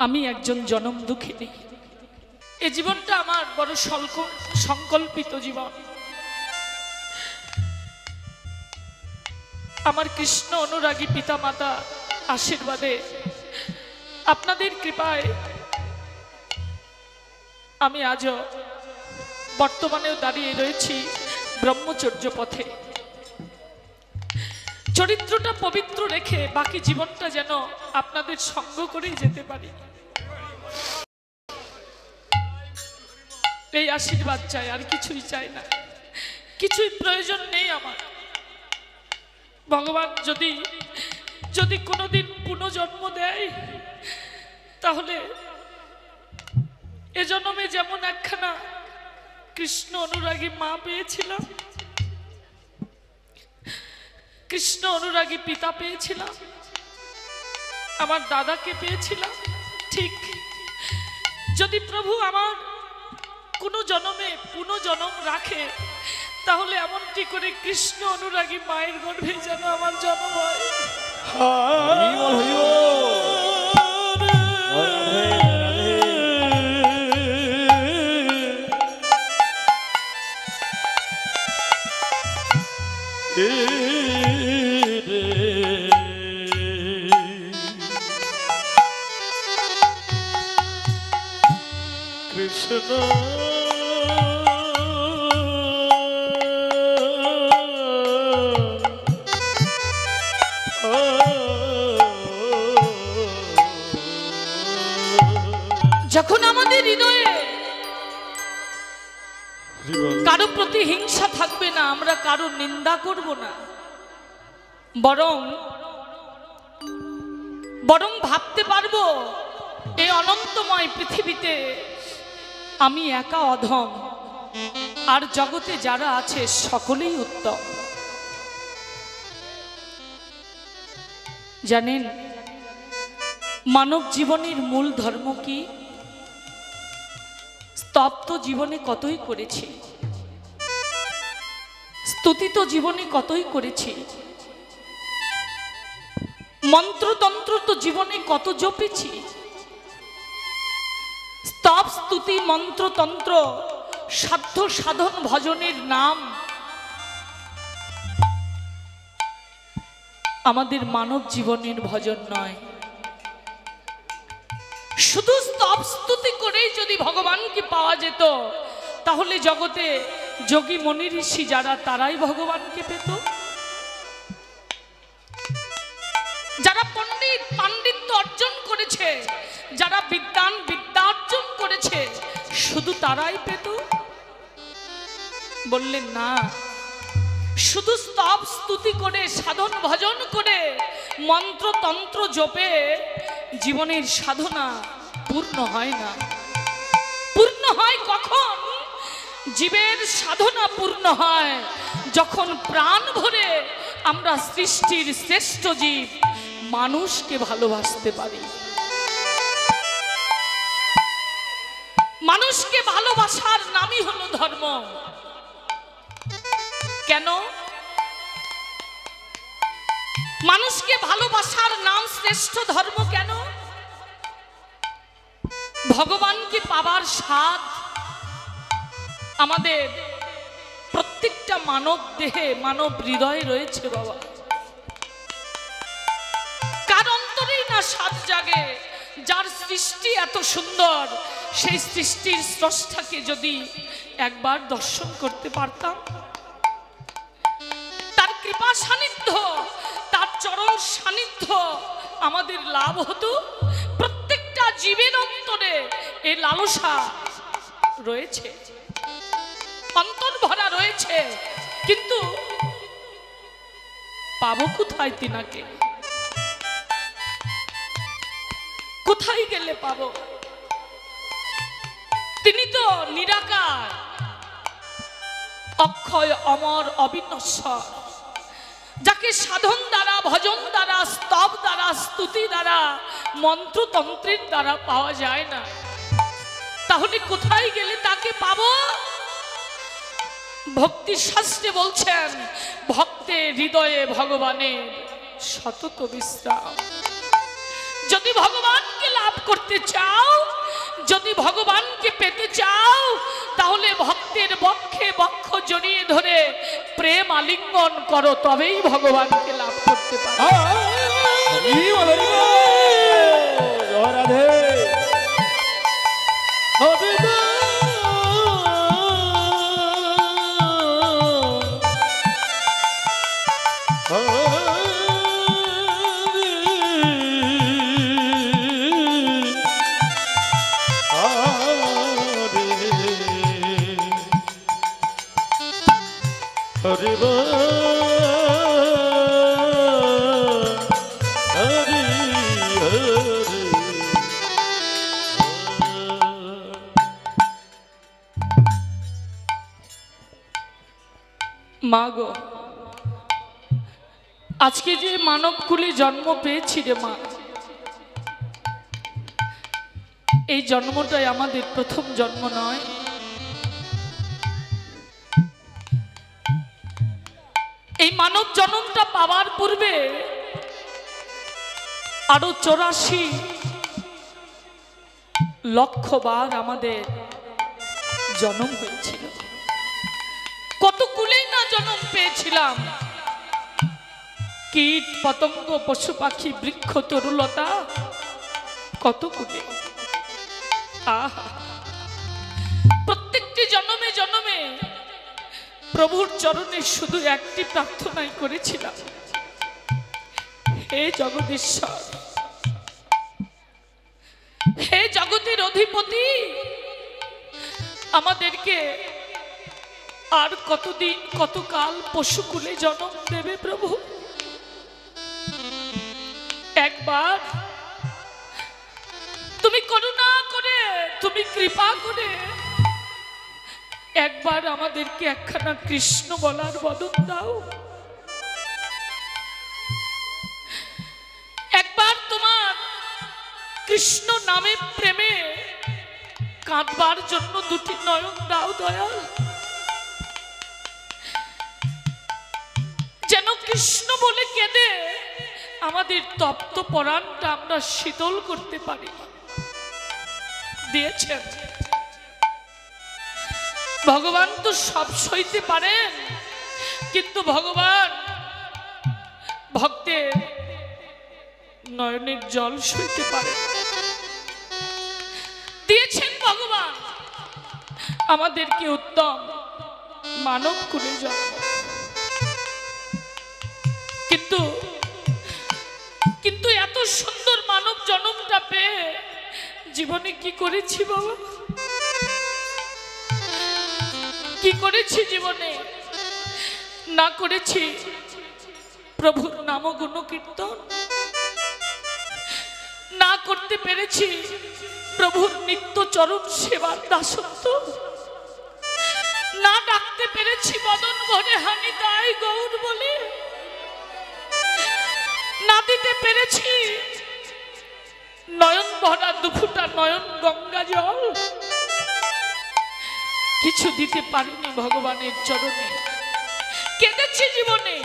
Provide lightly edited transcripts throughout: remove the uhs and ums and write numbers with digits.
আমি একজন জনম দুঃখিনী। এই জীবনটা আমার বড় সংকল্পিত জীবন। আমার কৃষ্ণ অনুরাগী পিতামাতা আশীর্বাদে, আপনাদের কৃপায় আমি আজও বর্তমানেও দাঁড়িয়ে রয়েছি ব্রহ্মচর্য পথে। চরিত্রটা পবিত্র রেখে বাকি জীবনটা যেন আপনাদের সঙ্গ করেই যেতে পারি, এই আশীর্বাদ চাই, আর কিছুই চাই না। কিছুই প্রয়োজন নেই আমার। ভগবান যদি কোনোদিন পুনর্জন্ম দেয়, তাহলে এ জন্মে যেমন একখানা কৃষ্ণ অনুরাগী মা পেয়েছিলাম, কৃষ্ণ অনুরাগী পিতা পেয়েছিলাম, আমার দাদাকে পেয়েছিলাম, ঠিক যদি প্রভু আমার কোনো জন্মে পুনর্জন্ম রাখে, তাহলে এমনটি করে কৃষ্ণ অনুরাগী মায়ের গর্ভে যেন আমার জন্ম হয়। কৃষ্ণ যখন আমাদের হৃদয়ে কারো প্রতি হিংসা থাকবে না, আমরা কারো নিন্দা করব না, বরং ভাবতে পারবো এই অনন্তময় পৃথিবীতে আমি একা অধম, আর জগতে যারা আছে সকলেই উত্তম। জানেন মানব জীবনের মূল ধর্ম কি? স্তব্ধ জীবনে কতই করেছি, স্তুতিত জীবনে কতই করেছি, মন্ত্রতন্ত্র তো জীবনে কত জপেছি। স্তব স্তুতি মন্ত্রতন্ত্র সাধ্য সাধন ভজনের নাম আমাদের মানব জীবনের ভজন নয়। শুধু স্তব স্তুতি করেই যদি ভগবানকে পাওয়া যেত, তাহলে জগতে যোগী মনি ঋষি যারা, তারাই ভগবানকে পেত। যারা পাণ্ডিত্য অর্জন করেছে, যারা বিদ্যা অর্জন করেছে, শুধু তারাই পেত। বললেন না, শুধু স্তব স্তুতি করে, সাধন ভজন করে, মন্ত্রতন্ত্র জপে জীবনের সাধনা পূর্ণ হয় না। পূর্ণ হয় কখন? জীবের সাধনা পূর্ণ হয় যখন প্রাণ ভরে আমরা সৃষ্টির শ্রেষ্ঠ জীব মানুষকে ভালোবাসতে পারি। মানুষকে ভালোবাসার নামই হলো ধর্ম। কেন? মানুষকে ভালোবাসার নাম শ্রেষ্ঠ ধর্ম কেন? ভগবানকে পাবার স্বাদ আমাদের প্রত্যেকটা মানব দেহে, মানব হৃদয়ে রয়েছে বাবা। কার অন্তরেই না স্বাদ জাগে? যার সৃষ্টি এত সুন্দর, সেই সৃষ্টির স্রষ্টাকে যদি একবার দর্শন করতে পারতাম, তার কৃপা সান্নিধ্য, তার চরণ সান্নিধ্য আমাদের লাভ হতো। প্রত্যেকটা জীবের অন্তরে এই লালসা রয়েছে, অন্তর ভরা রয়েছে, কিন্তু পাবো কোথায় তিনাকে? কোথায় গেলে পাবো? তিনি তো নিরাকার, অক্ষয়, অমর, অবিনশ্বর, যাকে সাধন দ্বারা, ভজন দ্বারা, স্তব দ্বারা, স্তুতি দ্বারা, মন্ত্রতন্ত্রের দ্বারা পাওয়া যায় না। তাহলে কোথায় গেলে তাকে পাবো? ভক্তি শাস্ত্রে বলছেন, ভক্তের হৃদয়ে ভগবানের সতত বিশ্রাম। যদি ভগবানকে লাভ করতে চাও, যদি ভগবানকে পেতে চাও, তাহলে ভক্তের বক্ষে বক্ষ জড়িয়ে ধরে প্রেম আলিঙ্গন করো, তবেই ভগবানকে লাভ করতে পারো। মা গো, আজকে যে মানবকুলে জন্ম পেয়েছি রে মা, এই জন্মটাই আমাদের প্রথম জন্ম নয়। এই মানব জন্মটা পাওয়ার পূর্বে আরো 84 লক্ষ বার আমাদের জন্ম হয়েছিল। কত কুলেই না জন্ম পেয়েছিলাম, কীট পতঙ্গ পশু পাখি বৃক্ষ তরুলতা, কত কুলে। আহা, প্রত্যেকটি জন্মে জন্মে প্রভুর চরণে শুধু একটি প্রার্থনাই করেছিলাম, হে জগদীশ্বর, হে জগতের অধিপতি, আমাদেরকে আর কতদিন কতকাল পশুকুলে জন্ম দেবে প্রভু? একবার তুমি করুণা করে, তুমি কৃপা করে একবার আমাদেরকে একখানা কৃষ্ণ বলার বদন দাও। একবার তোমার কৃষ্ণ নামে প্রেমে কাঁদবার জন্য দুটি নয়ন দাও দয়াল, যেন কৃষ্ণ বলে কেঁদে আমাদের তপ্ত পরাণটা আমরা শীতল করতে পারি। দিয়েছেন ভগবান তো সব সইতে পারেন, কিন্তু ভগবান ভক্তের নয়নের জল সইতে পারেন। দিয়েছেন ভগবান আমাদেরকে উত্তম মানব কুলে জন্ম, কিন্তু এত সুন্দর মানব জন্মটা পেয়ে জীবনে কি করেছি বাবা? কি করেছি জীবনে? না করেছি প্রভুর নাম গুণ কীর্তন, না করতে পেরেছি প্রভুর নিত্য চরণ সেবার দাসত্ব, না ডাকতে পেরেছি বদন ভরে হানি তাই গৌর বলে, না দিতে পেরেছি নয়ন ভরা দুফুটা নয়ন গঙ্গা জল, কিছু দিতে পারিনি ভগবানের চরণে। কেঁদেছি জীবনে,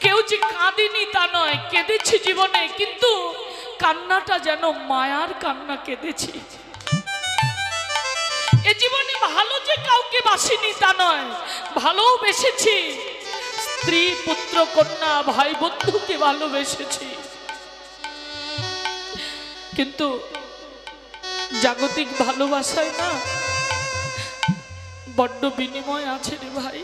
কেউ যে কাঁদিনি তা নয়, কেঁদেছি জীবনে, কিন্তু কান্নাটা যেন মায়ার কান্না কেঁদেছি। এ জীবনে ভালো যে কাউকে বাসিনি তা নয়, ভালোবেসেছি, স্ত্রী পুত্র কন্যা ভাই বন্ধুকে ভালোবেসেছি, কিন্তু জাগতিক ভালোবাসায় না বড্ড বিনিময় আছে রে ভাই।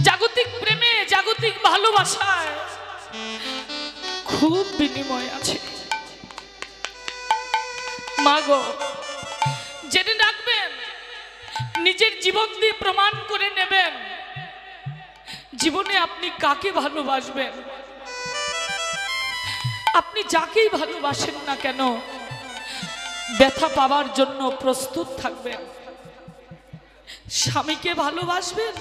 জাগতিক প্রেমে, জাগতিক ভালোবাসায় খুব বিনিময় আছে। মা গো, জেনে রাখবেন, নিজের জীবন দিয়ে প্রমাণ করে নেবেন জীবনে আপনি কাকে ভালোবাসবেন। আপনি যাকেই ভালোবাসেন না কেন ব্যথা পাওয়ার জন্য প্রস্তুত থাকবেন। স্বামীকে ভালোবাসবেন,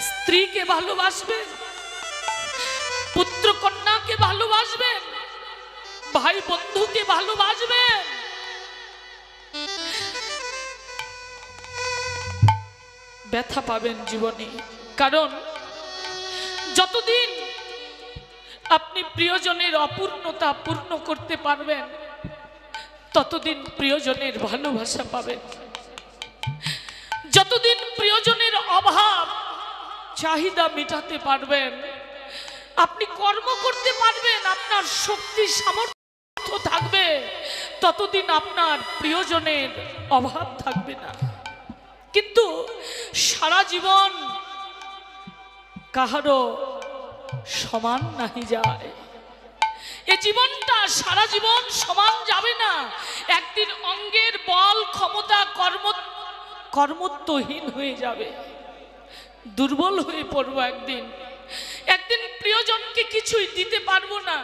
স্ত্রীকে ভালোবাসবেন, পুত্র কন্যাকে ভালোবাসবেন, ভাই বন্ধুকে ভালোবাসবেন, ব্যথা পাবেন জীবনে। কারণ যতদিন আপনি প্রিয়জনের অপূর্ণতা পূর্ণ করতে পারবেন, ততদিন প্রিয়জনের ভালোবাসা পাবেন। যতদিন প্রিয়জনের অভাব চাহিদা মেটাতে পারবেন, আপনি কর্ম করতে পারবেন, আপনার শক্তি সামর্থ্য থাকবে, ততদিন আপনার প্রিয়জনের অভাব থাকবে না। কিন্তু সারা জীবন কাহারও সমান নাহি যায়, এই জীবনটা সারা জীবন সমান যাবে না। একদিন অঙ্গের বল ক্ষমতা কর্মত্বহীন হয়ে যাবে, দুর্বল হয়ে পড়বো। একদিন প্রিয়জনকে কিছুই দিতে পারবো না,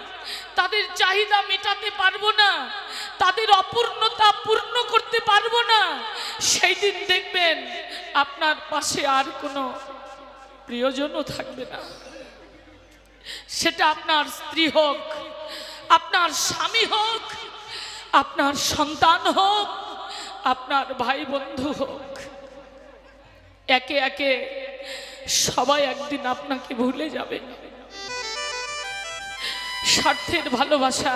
তাদের চাহিদা মেটাতে পারবো না, তাদের অপূর্ণতা পূর্ণ করতে পারবো না। সেই দিন দেখবেন আপনার পাশে আর কোনো প্রিয়জনও থাকবে না। সেটা আপনার স্ত্রী হোক, আপনার স্বামী হোক, আপনার সন্তান হোক, আপনার ভাই বন্ধু হোক, একে একে সবাই একদিন আপনাকে ভুলে যাবে। স্বার্থের ভালোবাসা,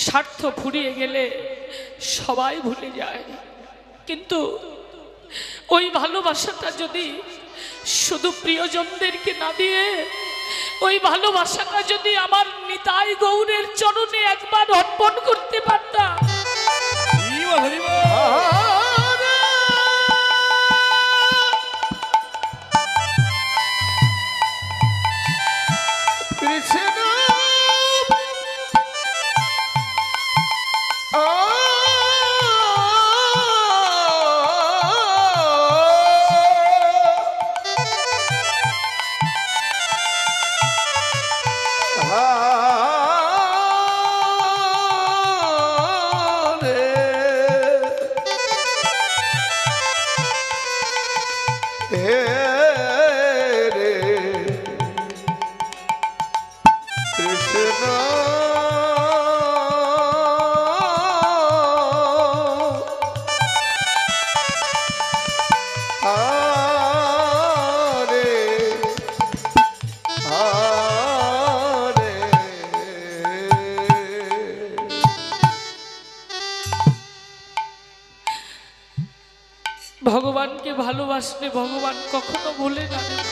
স্বার্থ ফুরিয়ে গেলে সবাই ভুলে যায়। কিন্তু ওই ভালোবাসাটা যদি শুধু প্রিয়জনদেরকে না দিয়ে, ওই ভালোবাসাটা যদি আমার নিতাই গৌরের চরণে একবার অর্পণ করতে পারতাম, ভগবানকে ভালোবাসলে ভগবান কখনো ভুলে যাবে না।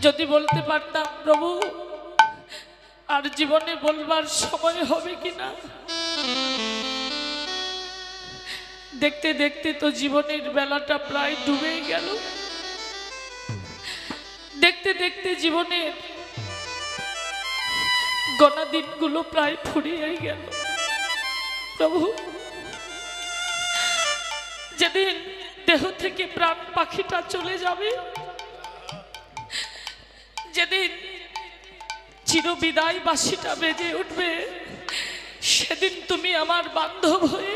যদি বলতে পারতাম প্রভু আর জীবনে বলবার সময় হবে কিনা, দেখতে দেখতে তো জীবনের বেলাটা প্রায় ডুবে গেল, দেখতে দেখতে জীবনের গোনা দিনগুলো প্রায় ফুরিয়ে গেল। প্রভু, যেদিন দেহ থেকে প্রাণ পাখিটা চলে যাবে, যেদিন চিরবিদায় বাঁশিটা বেজে উঠবে, সেদিন তুমি আমার বান্ধব হয়ে,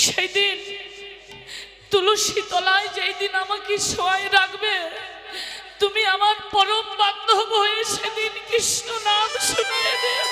সেই দিন তুলসী তলায় যেই দিন আমাকে শোয়ায় রাখবে, তুমি আমার পরম বান্ধব হয়ে সেদিন কৃষ্ণ নাম শুনিয়ে দেও।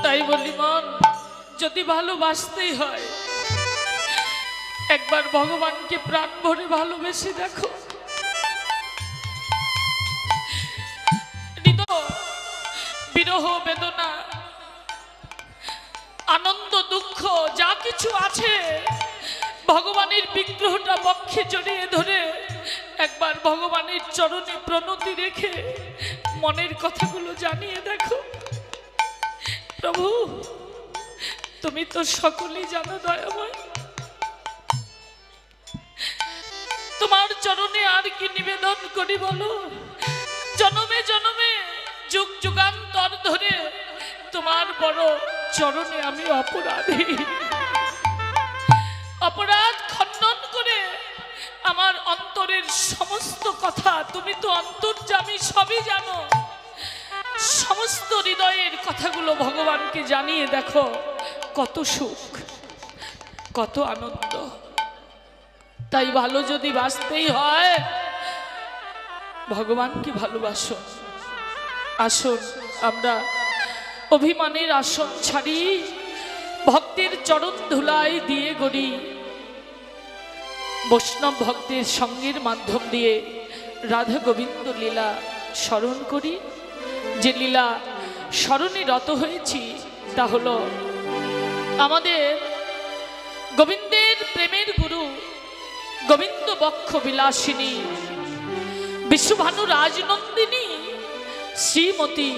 তাই বলি মন, যদি ভালোবাসতেই হয় একবার ভগবানকে প্রাণ ভরে ভালোবেসে দেখো। বিরহ বেদনা আনন্দ দুঃখ যা কিছু আছে ভগবানের বিগ্রহটা বক্ষে জড়িয়ে ধরে একবার ভগবানের চরণে প্রণতি রেখে মনের কথাগুলো জানিয়ে দেখো। প্রভু তুমি তো সকলেই জানো দয়াময়, তোমার চরণে আর কি নিবেদন করি বলো। জনমে জনমে যুগ যুগান্তর ধরে তোমার বড় চরণে আমি অপরাধী। অপরাধ খণ্ডন করে আমার অন্তরের সমস্ত কথা, তুমি তো অন্তর্যামী, সবই জানো, সমস্ত হৃদয়ের কথাগুলো ভগবানকে জানিয়ে দেখো। কত সুখ, কত আনন্দ। তাই ভালো যদি বাঁচতেই হয় ভগবানকে ভালোবাসো। আসুন আমরা অভিমানের আসন ছাড়ি, ভক্তের চরণ ধুলাই দিয়ে গড়ি, বৈষ্ণব ভক্তের সঙ্গের মাধ্যম দিয়ে রাধা গোবিন্দ লীলা স্মরণ করি। যে লীলা স্মরণে রত হয়েছি তা হলো আমাদের গোবিন্দের প্রেমের গুরু গোবিন্দ বক্ষ বিলাসিনী বিশ্বভানু রাজনন্দিনী শ্রীমতী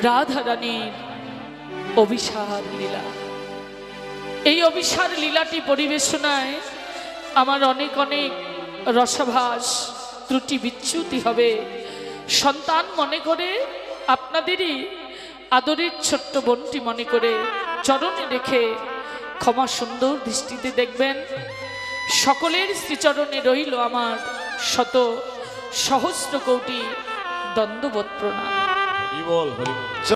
রাধারানীর অভিসার লীলা। এই অভিসার লীলাটি পরিবেশনায় আমার অনেক অনেক রসাভাস ত্রুটি বিচ্যুতি হবে। সন্তান মনে করে, আপনাদেরই আদরের ছোট্ট বোনটি মনে করে চরণে রেখে ক্ষমা সুন্দর দৃষ্টিতে দেখবেন। সকলের শ্রীচরণে রইল আমার শত সহস্র কোটি দণ্ডবৎ প্রণাম।